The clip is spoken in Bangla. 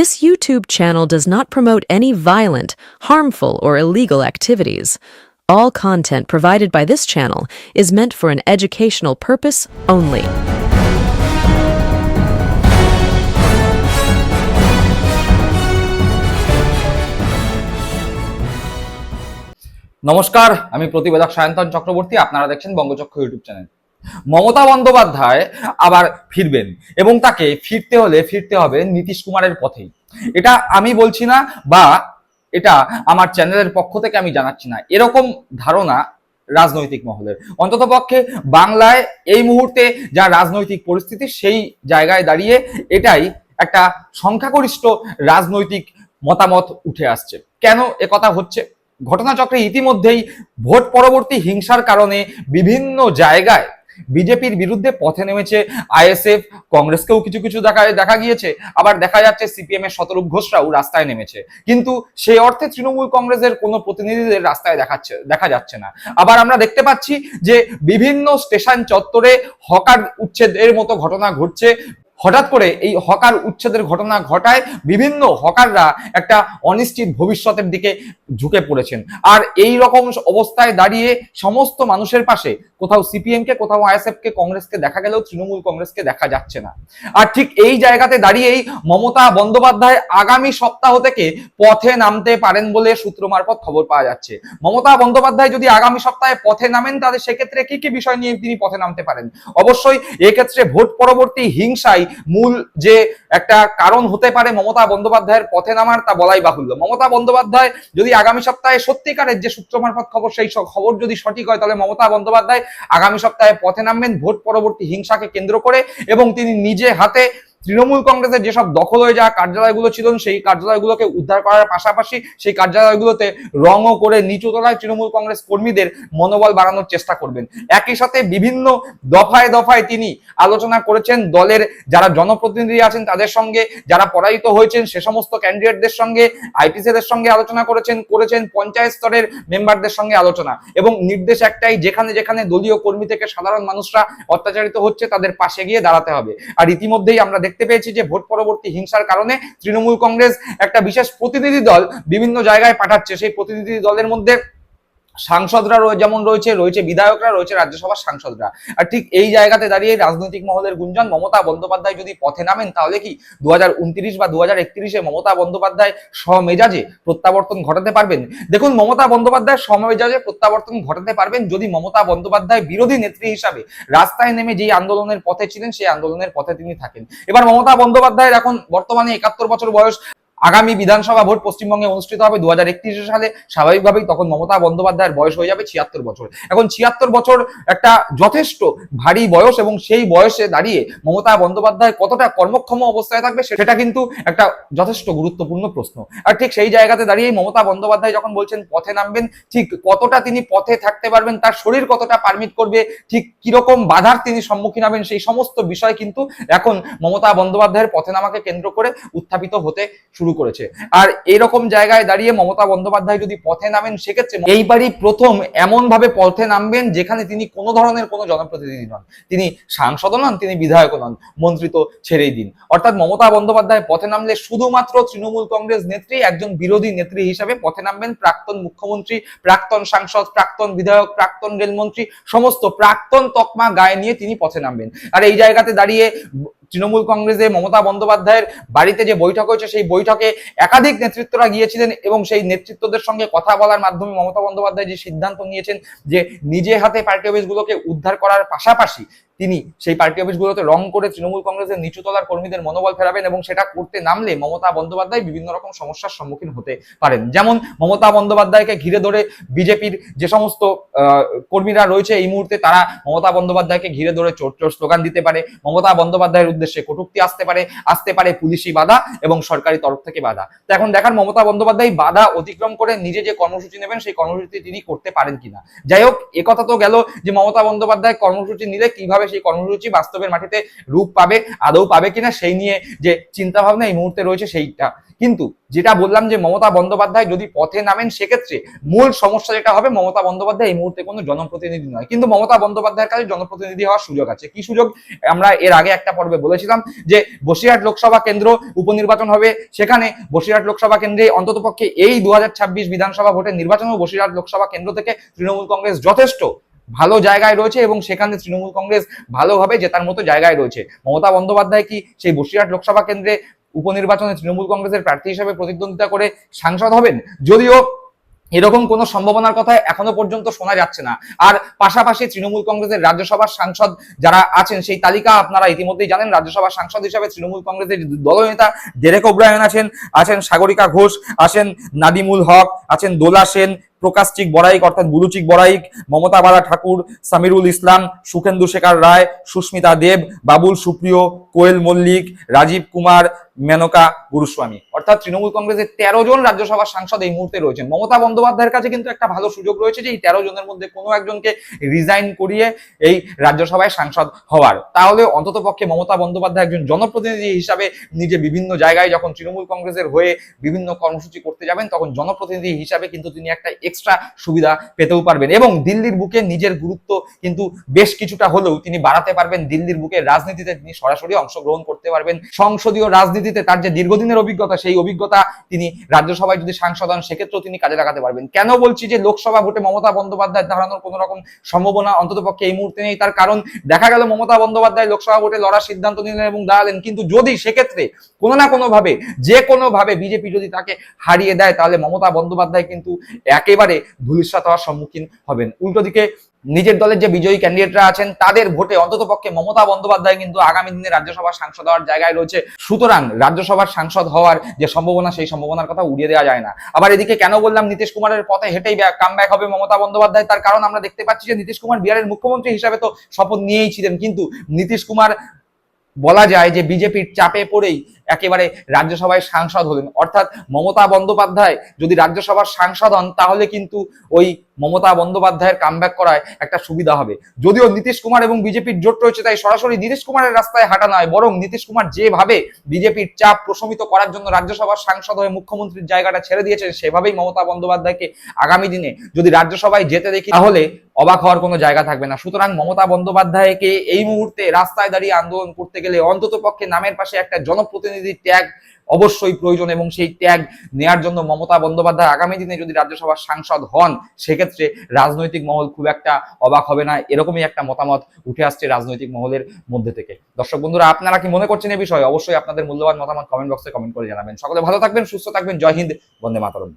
This YouTube channel does not promote any violent, harmful, or illegal activities. All content provided by this channel is meant for an educational purpose only. নমস্কার, আমি প্রতিবেদক সায়ন্তন চক্রবর্তী। আপনারা দেখছেন বঙ্গচক্র ইউটিউব চ্যানেল। মমতা বন্দ্যোপাধ্যায় আবার ফিরবেন এবং তাকে ফিরতে হবে নীতিশ কুমারের পথেই। এটা আমি বলছি না, বা এটা আমার চ্যানেলের পক্ষ থেকে আমি জানাচ্ছি না, এরকম ধারণা রাজনৈতিক মহলের। অন্ততপক্ষে বাংলায় এই মুহূর্তে যা রাজনৈতিক পরিস্থিতি, সেই জায়গায় দাঁড়িয়ে এটাই একটা সংখ্যাগরিষ্ঠ রাজনৈতিক মতামত উঠে আসছে। কেন একথা হচ্ছে? ঘটনাচক্রে ইতিমধ্যেই ভোট পরবর্তী হিংসার কারণে বিভিন্ন জায়গায় বিজেপির বিরুদ্ধে পথে নেমেছে আইএসএফ, কংগ্রেসকেও কিছু দেখা গিয়েছে, আবার দেখা যাচ্ছে সিপিএম এর শতরূপ ঘোষরাও রাস্তায় নেমেছে। কিন্তু সেই অর্থে তৃণমূল কংগ্রেসের কোনো প্রতিনিধিদের রাস্তায় দেখা যাচ্ছে না। আবার আমরা দেখতে পাচ্ছি যে বিভিন্ন স্টেশন চত্বরে হকার উচ্ছেদের মতো ঘটনা ঘটছে। হঠাৎ করে এই হকার উচ্ছেদের ঘটনা ঘটায় বিভিন্ন হকাররা একটা অনিশ্চিত ভবিষ্যতের দিকে ঝুঁকে পড়েছেন। আর এই রকম অবস্থায় দাঁড়িয়ে সমস্ত মানুষের পাশে কোথাও সিপিএম কে, কোথাও আইএসএফ কে, কংগ্রেসকে দেখা গেলেও তৃণমূল কংগ্রেসকে দেখা যাচ্ছে না। আর ঠিক এই জায়গাতে দাঁড়িয়েই মমতা বন্দ্যোপাধ্যায় আগামী সপ্তাহ থেকে পথে নামতে পারেন বলে সূত্র মারফত খবর পাওয়া যাচ্ছে। মমতা বন্দ্যোপাধ্যায় যদি আগামী সপ্তাহে পথে নামেন, তাহলে সেক্ষেত্রে কি কি বিষয় নিয়ে তিনি পথে নামতে পারেন? অবশ্যই এক্ষেত্রে ভোট পরবর্তী হিংসায় মূল যে একটা কারণ হতে পারে মমতা বন্দ্যোপাধ্যায়ের পথে নামার, তা বলাই বাহুল্য। মমতা বন্দ্যোপাধ্যায় যদি আগামী সপ্তাহে সত্যিকারের যে সূত্র মারফত খবর, সেই খবর যদি সঠিক হয়, তাহলে মমতা বন্দ্যোপাধ্যায় আগামী সপ্তাহে পথে নামবেন ভোট পরবর্তী হিংসাকে কেন্দ্র করে, এবং তিনি নিজে হাতে তৃণমূল কংগ্রেসের যেসব দখল হয়ে যাওয়া কার্যালয়গুলো ছিল, সেই কার্যালয়গুলোকে উদ্ধার করার পাশাপাশি সেই কার্যালয়গুলোতে রঙও করে নিচু তলায় তৃণমূল কংগ্রেস কর্মীদের মনোবল বাড়ানোর চেষ্টা করবেন। একই সাথে বিভিন্ন দফায় দফায় তিনি আলোচনা করেছেন দলের যারা জনপ্রতিনিধি আছেন তাদের সঙ্গে, যারা পরাজিত হয়েছেন সে সমস্ত ক্যান্ডিডেটদের সঙ্গে, আইপিসিদের সঙ্গে আলোচনা করেছেন পঞ্চায়েত স্তরের মেম্বারদের সঙ্গে আলোচনা, এবং নির্দেশ একটাই, যেখানে যেখানে দলীয় কর্মী থেকে সাধারণ মানুষরা অত্যাচারিত হচ্ছে তাদের পাশে গিয়ে দাঁড়াতে হবে। আর ইতিমধ্যেই আমরা দেখতে পেয়েছি যে ভোট পরবর্তী হিংসার কারণে তৃণমূল কংগ্রেস একটা বিশেষ প্রতিনিধি দল বিভিন্ন জায়গায় পাঠাচ্ছে। সেই প্রতিনিধি দলের মধ্যে সাংসদরা যেমন রয়েছে বিধায়করা, রয়েছে রাজ্যসভার সাংসদরা। আর ঠিক এই জায়গাতে দাঁড়িয়ে রাজনৈতিক মহলের গুঞ্জন, মমতা বন্দ্যোপাধ্যায় যদি পথে নামেন, তাহলে কি 2029 বা 2031-এ মমতা বন্দ্যোপাধ্যায় স্বমেজাজে প্রত্যাবর্তন ঘটাতে পারবেন? দেখুন, মমতা বন্দ্যোপাধ্যায় স্বমেজাজে প্রত্যাবর্তন ঘটাতে পারবেন যদি মমতা বন্দ্যোপাধ্যায় বিরোধী নেত্রী হিসাবে রাস্তায় নেমে যেই আন্দোলনের পথে ছিলেন, সেই আন্দোলনের পথে তিনি থাকেন। এবার মমতা বন্দ্যোপাধ্যায়ের এখন বর্তমানে 71 বছর বয়স। আগামী বিধানসভা ভোট পশ্চিমবঙ্গে অনুষ্ঠিত হবে 2031 সালে। স্বাভাবিকভাবেই তখন মমতা বন্দ্যোপাধ্যায়ের বয়স হয়ে যাবে 76 বছর। এখন 76 বছর একটা যথেষ্ট ভারী বয়স, এবং সেই বয়সে দাঁড়িয়ে মমতা বন্দ্যোপাধ্যায় কতটা কর্মক্ষম অবস্থায় থাকবে, সেটা কিন্তু একটা যথেষ্ট গুরুত্বপূর্ণ প্রশ্ন। আর ঠিক সেই জায়গাতে দাঁড়িয়ে মমতা বন্দ্যোপাধ্যায় যখন বলছেন পথে নামবেন, ঠিক কতটা তিনি পথে থাকতে পারবেন, তার শরীর কতটা পারমিট করবে, ঠিক কিরকম বাধার তিনি সম্মুখীন হবেন, সেই সমস্ত বিষয় কিন্তু এখন মমতা বন্দ্যোপাধ্যায়ের পথে নামাকে কেন্দ্র করে উত্থাপিত হতে শুরু করেছে। আর এরকম জায়গায় দাঁড়িয়ে মমতা বন্দ্যোপাধ্যায় যদি পথে নামেন, সেক্ষেত্রে এইবারই প্রথম এমন ভাবে পথে নামবেন যেখানে তিনি কোনো ধরনের কোনো জনপ্রতিনিধি নন, তিনি সাংসদও নন, তিনি বিধায়কও নন, মন্ত্রী তো ছেড়েই দিন। অর্থাৎ মমতা বন্দ্যোপাধ্যায় পথে নামলে শুধুমাত্র তৃণমূল কংগ্রেস নেত্রী, একজন বিরোধী নেত্রী হিসেবে পথে নামবেন। প্রাক্তন মুখ্যমন্ত্রী, প্রাক্তন সাংসদ, প্রাক্তন বিধায়ক, প্রাক্তন রেলমন্ত্রী, সমস্ত প্রাক্তন তকমা গায়ে নিয়ে তিনি পথে নামবেন। আর এই জায়গাতে দাঁড়িয়ে তৃণমূল কংগ্রেসে মমতা বন্দ্যোপাধ্যায়ের বাড়িতে যে বৈঠক হয়েছে, সেই বৈঠকে একাধিক নেতৃত্বরা গিয়েছিলেন, এবং সেই নেতৃত্বদের সঙ্গে কথা বলার মাধ্যমে মমতা বন্দ্যোপাধ্যায় যে সিদ্ধান্ত নিয়েছেন যে নিজে হাতে পার্টি অফিসগুলোকে উদ্ধার করার পাশাপাশি তিনি সেই পার্টি অফিসগুলোতে রং করে তৃণমূল কংগ্রেসের নিচুতলার কর্মীদের মনোবল ফেরাবেন, এবং সেটা করতে নামলে মমতা বন্দ্যোপাধ্যায় বিভিন্ন রকম সমস্যার সম্মুখীন হতে পারেন। যেমন মমতা বন্দ্যোপাধ্যায়কে ঘিরে ধরে বিজেপির যে সমস্ত কর্মীরা রয়েছে এই মুহূর্তে, তারা মমতা বন্দ্যোপাধ্যায়কে ঘিরে ধরে চোর চোর স্লোগান দিতে পারে। মমতা বন্দ্যোপাধ্যায়ের উদ্দেশ্যে কটূক্তি আসতে পারে পুলিশি বাধা এবং সরকারি তরফ থেকে বাধা। তো এখন দেখার মমতা বন্দ্যোপাধ্যায় বাধা অতিক্রম করে নিজে যে কর্মসূচি নেবেন, সেই কর্মসূচি তিনি করতে পারেন কিনা। যাই হোক, একথা তো গেল যে মমতা বন্দ্যোপাধ্যায় কর্মসূচি নিলে কিভাবে হবে সেই কর্মসূচি বাস্তবের মাটিতে রূপ পাবে, আদৌ পাবে কিনা সেই নিয়ে যে চিন্তা ভাবনা এই মুহূর্তে রয়েছে সেইটা। কিন্তু যেটা বললাম যে মমতা বন্দ্যোপাধ্যায় যদি পথে নামেন সেক্ষেত্রে মূল সমস্যা যেটা হবে, মমতা বন্দ্যোপাধ্যায় এই মুহূর্তে কোনো জনপ্রতিনিধি নয়, কিন্তু মমতা বন্দ্যোপাধ্যায়ের কাছে জনপ্রতিনিধি হওয়ার সুযোগ আছে। কি সুযোগ? আমরা এর আগে একটা পর্বে বলেছিলাম যে বসিরহাট লোকসভা কেন্দ্র উপনির্বাচন হবে, সেখানে বসিরহাট লোকসভা কেন্দ্রে অন্ততপক্ষে এই 2026 বিধানসভা ভোটের নির্বাচনেও বসিরহাট লোকসভা কেন্দ্র থেকে তৃণমূল কংগ্রেস যথেষ্ট ভালো জায়গায় রয়েছে এবং সেখানে তৃণমূল কংগ্রেস ভালোভাবে জেতার মতো জায়গায় রয়েছে। মমতা বন্দ্যোপাধ্যায় কি সেই বসিরহাট লোকসভা কেন্দ্রে উপনির্বাচনে তৃণমূল কংগ্রেসের প্রার্থী হিসেবে প্রতিদ্বন্দ্বিতা করে সাংসদ হবেন? যদিও এরকম কোনো সম্ভাবনার কথা এখনো পর্যন্ত শোনা যাচ্ছে না। আর পাশাপাশি তৃণমূল কংগ্রেসের রাজ্যসভার সাংসদ যারা আছেন সেই তালিকা আপনারা ইতিমধ্যেই জানেন। রাজ্যসভার সাংসদ হিসেবে তৃণমূল কংগ্রেসের দলনেতা ডেরেক ওব্রায়েন আছেন সাগরিকা ঘোষ, আছেন নাদিমুল হক, আছেন দোলা সেন, প্রকাশ চিক বড়াইক অর্থাৎ বুলুচিক বড়াইক, মমতা বালা ঠাকুর, সামিরুল ইসলাম, সুখেন্দু শেখর রায়, সুস্মিতা দেব, বাবুল সুপ্রিয়, কোয়েল মল্লিক, রাজীব কুমার, মেনকা গুরুস্বামী। অর্থাৎ তৃণমূল কংগ্রেসের 13 জন রাজ্যসভার সাংসদ এই মুহূর্তে রয়েছেন। মমতা বন্দ্যোপাধ্যায়ের কাছে কিন্তু একটা ভালো সুযোগ রয়েছে যে এই 13 জনের মধ্যে কোনো একজনকে রিজাইন করিয়ে এই রাজ্যসভায় সাংসদ হওয়ার। তাহলে অন্তত পক্ষে মমতা বন্দ্যোপাধ্যায় একজন জনপ্রতিনিধি হিসাবে নিজে বিভিন্ন জায়গায় যখন তৃণমূল কংগ্রেসের হয়ে বিভিন্ন কর্মসূচি করতে যাবেন তখন জনপ্রতিনিধি হিসাবে কিন্তু তিনি একটা এক্সট্রা সুবিধা পেতেও পারবেন এবং দিল্লির বুকে নিজের গুরুত্ব কিন্তু বেশ কিছুটা হলেও তিনি বাড়াতে পারবেন। দিল্লির বুকে রাজনীতিতে তিনি সরাসরি অংশগ্রহণ করতে পারবেন। সংসদীয় রাজনীতিতে তার যে দীর্ঘদিনের অভিজ্ঞতা সেই অভিজ্ঞতা তিনি রাজ্যসভায় যদি সাংসদ হন সেক্ষেত্রেও তিনি কাজে লাগাতে পারবেন। কেন বলছি যে লোকসভা ভোটে মমতা বন্দ্যোপাধ্যায় দাঁড়ানোর কোনো রকম সম্ভাবনা অন্তত পক্ষে এই মুহূর্তে নেই? তার কারণ দেখা গেল মমতা বন্দ্যোপাধ্যায় লোকসভা ভোটে লড়ার সিদ্ধান্ত নিলেন এবং দাঁড়ালেন, কিন্তু যদি সেক্ষেত্রে কোনো না কোনো ভাবে যে কোনো ভাবে বিজেপি যদি তাকে হারিয়ে দেয় তাহলে মমতা বন্দ্যোপাধ্যায় কিন্তু একেবারে ধূলিসাৎ হওয়ার সম্মুখীন হবেন। উল্টো দিকে নিজের দলের যে বিজয়ী ক্যান্ডিডেটরা আছেন তাদের ভোটে অন্তত পক্ষে মমতা বন্দ্যোপাধ্যায় কিন্তু আগামী দিনে রাজ্যসভার সাংসদ হওয়ার জায়গায় রয়েছে। সুতরাং রাজ্যসভার সাংসদ হওয়ার যে সম্ভাবনা সেই সম্ভাবনার কথা উড়িয়ে দেওয়া যায় না। আবার এদিকে কেন বললাম নীতিশ কুমারের পথে হেঁটেই কামব্যাক হবে মমতা বন্দ্যোপাধ্যায়, তার কারণ আমরা দেখতে পাচ্ছি যে নীতিশ কুমার বিহারের মুখ্যমন্ত্রী হিসাবে তো শপথ নিয়েই ছিলেন, কিন্তু নীতিশ কুমার বলা যায় যে বিজেপির চাপে পড়েই একেবারে রাজ্যসভায় সাংসদ হলেন। অর্থাৎ মমতা বন্দ্যোপাধ্যায় যদি রাজ্যসভার সাংসদ হন তাহলে কিন্তু ওই মমতা বন্দ্যোপাধ্যায়ের কামব্যাক করায় একটা সুবিধা হবে। যদিও নীতিশ কুমার এবং বিজেপির জোট রয়েছে তাই সরাসরি নীতিশ কুমারের রাস্তায় হাঁটা নয়, বরং নীতিশ কুমার যেভাবে বিজেপির চাপ প্রশমিত করার জন্য রাজ্যসভার সাংসদ হয়ে মুখ্যমন্ত্রীর জায়গাটা ছেড়ে দিয়েছেন সেভাবেই মমতা বন্দ্যোপাধ্যায়কে আগামী দিনে যদি রাজ্যসভায় যেতে দেখি তাহলে অবাক হওয়ার কোনো জায়গা থাকবে না। সুতরাং মমতা বন্দ্যোপাধ্যায়কে এই মুহূর্তে রাস্তায় দাঁড়িয়ে আন্দোলন করতে গেলে অন্তত পক্ষে নামের পাশে একটা জনপ্রতিনিধি ট্যাগ অবশ্যই প্রয়োজন এবং সেই ট্যাগ নেয়ার জন্য মমতা বন্দ্যোপাধ্যায় আগামী দিনে যদি রাজ্যসভার সাংসদ হন সেক্ষেত্রে রাজনৈতিক মহল খুব একটা অবাক হবে না, এরকমই একটা মতামত উঠে আসছে রাজনৈতিক মহলের মধ্যে থেকে। দর্শক বন্ধুরা, আপনারা কি মনে করছেন এই বিষয়ে? অবশ্যই আপনাদের মূল্যবান মতামত কমেন্ট বক্সে কমেন্ট করে জানাবেন। সকলে ভালো থাকবেন, সুস্থ থাকবেন। জয় হিন্দ, বন্দে মাতরম।